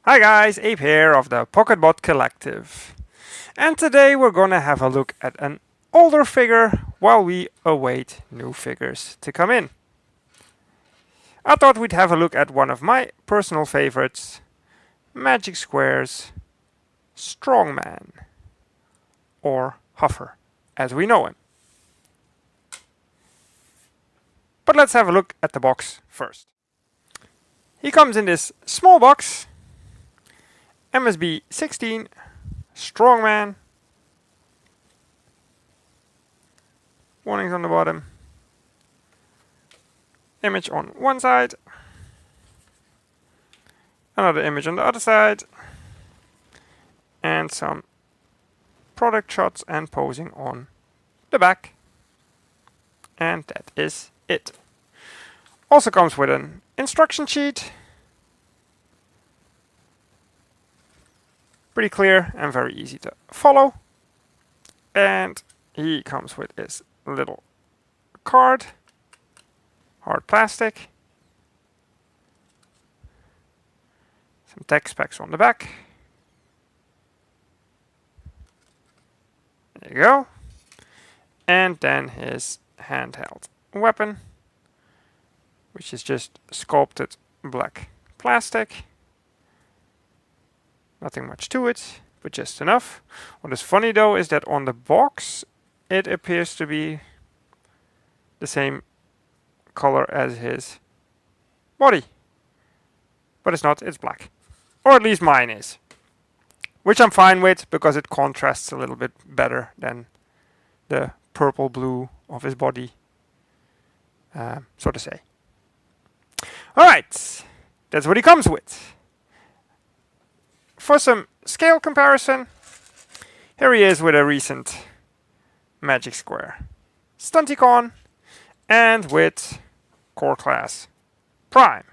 Hi guys, Abe here of the PocketBot Collective. And today we're gonna have a look at an older figure while we await new figures to come in. I thought we'd have a look at one of my personal favorites, MagicSquare's Strongman, or Huffer, as we know him. But let's have a look at the box first. He comes in this small box, MS-B16, Strongman, warnings on the bottom, image on one side, another image on the other side, and some product shots and posing on the back. And that is it. Also comes with an instruction sheet. Pretty clear and very easy to follow. And he comes with his little card, hard plastic, some text specs on the back. There you go. And then his handheld weapon, which is just sculpted black plastic. Nothing much to it, but just enough. What is funny though is that on the box it appears to be the same color as his body. But it's not, it's black. Or at least mine is. Which I'm fine with because it contrasts a little bit better than the purple blue of his body, so to say. Alright, that's what he comes with. For some scale comparison, here he is with a recent MagicSquare Stunticon and with Core Class Prime.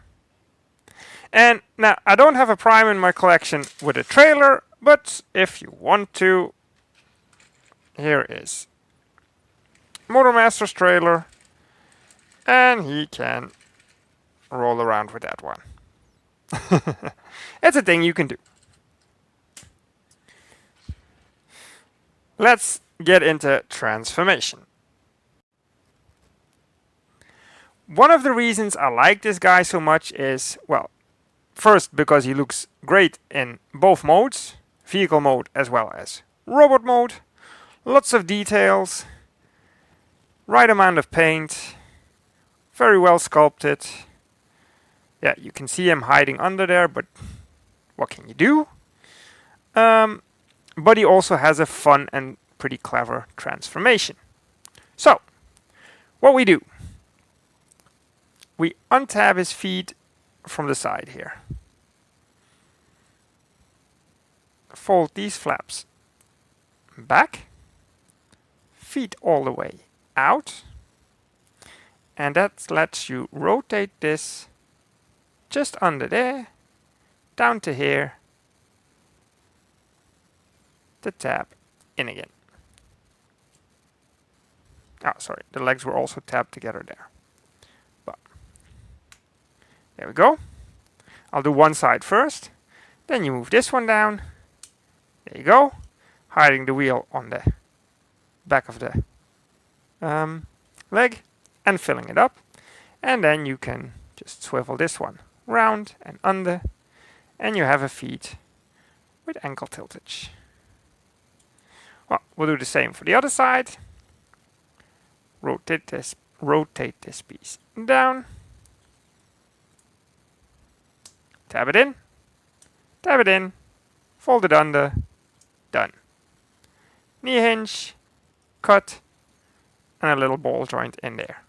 And now, I don't have a Prime in my collection with a trailer, but if you want to, here is Motormaster's trailer, and he can roll around with that one. It's a thing you can do. Let's get into transformation. One of the reasons I like this guy so much is, well, first because he looks great in both modes, vehicle mode as well as robot mode. Lots of details, right amount of paint, very well sculpted. Yeah, you can see him hiding under there, but what can you do? But he also has a fun and pretty clever transformation. So, what we do, we untab his feet from the side here. Fold these flaps back, feet all the way out, and that lets you rotate this just under there, down to here, to tab in again. Oh, sorry, the legs were also tabbed together there. But there we go. I'll do one side first, then you move this one down. There you go, hiding the wheel on the back of the leg and filling it up. And then you can just swivel this one round and under, and you have a feet with ankle tiltage. Well, we'll do the same for the other side. Rotate this piece down. Tab it in, fold it under, done. Knee hinge, cut, and a little ball joint in there.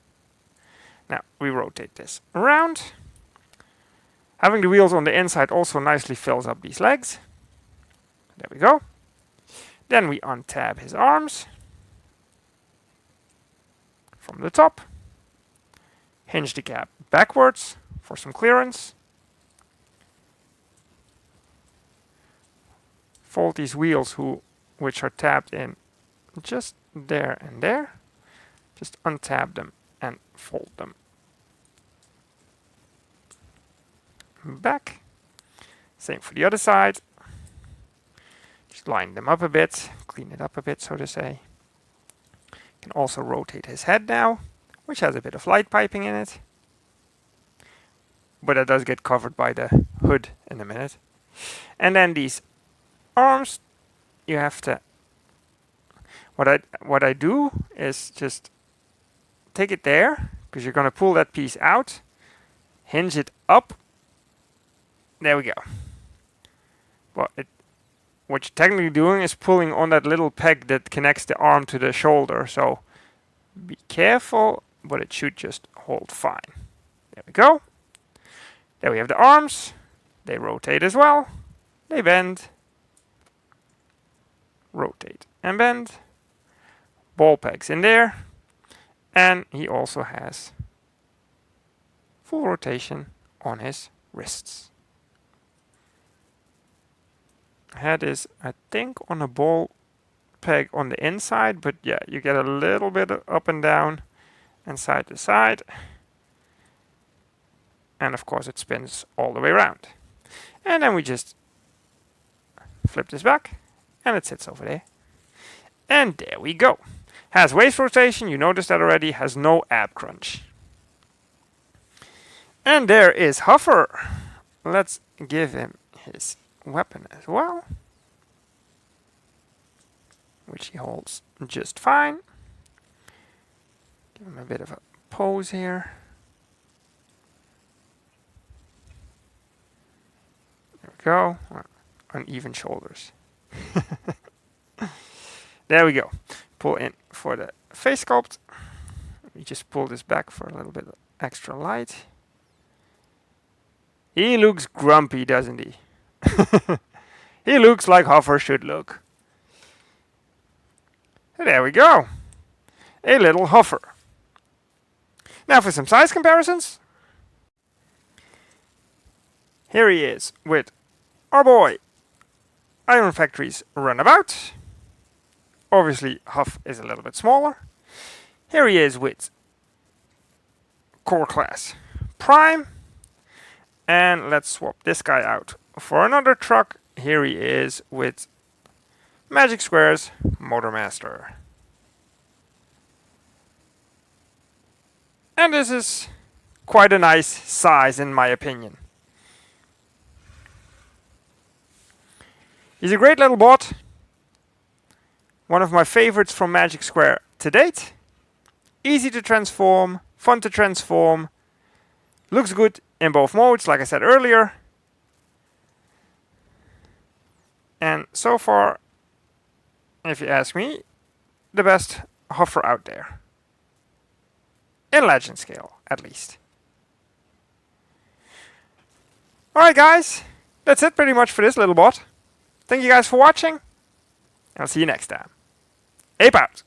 Now we rotate this around. Having the wheels on the inside also nicely fills up these legs. There we go. Then we untab his arms from the top. Hinge the cap backwards for some clearance. Fold these wheels which are tabbed in just there and there. Just untab them and fold them back. Same for the other side. Just line them up a bit, clean it up a bit, so to say. Can also rotate his head now, which has a bit of light piping in it. But that does get covered by the hood in a minute. And then these arms, you have to... What I do is just take it there, because you're going to pull that piece out, hinge it up. There we go. Well, what you're technically doing is pulling on that little peg that connects the arm to the shoulder. So be careful, but it should just hold fine. There we go. There we have the arms. They rotate as well. They bend. Rotate and bend. Ball pegs in there. And he also has full rotation on his wrists. Head is, I think, on a ball peg on the inside, but yeah, you get a little bit up and down and side to side. And of course it spins all the way around. And then we just flip this back and it sits over there. And there we go. Has waist rotation, you noticed that already, has no ab crunch. And there is Huffer. Let's give him his weapon as well, which he holds just fine. Give him a bit of a pose here. There we go. Uneven shoulders. There we go. Pull in for the face sculpt. We just pull this back for a little bit of extra light. He looks grumpy, doesn't he? He looks like Huffer should look. There we go. A little Huffer. Now for some size comparisons. Here he is with our boy Iron Factory's Runabout. Obviously, Huff is a little bit smaller. Here he is with Core Class Prime. And let's swap this guy out for another truck. Here he is with MagicSquare's Motormaster. And this is quite a nice size in my opinion. He's a great little bot. One of my favorites from MagicSquare to date. Easy to transform, fun to transform. Looks good in both modes, like I said earlier. And so far, if you ask me, the best Huffer out there. In Legend scale, at least. Alright guys, that's it pretty much for this little bot. Thank you guys for watching. I'll see you next time. Ape out!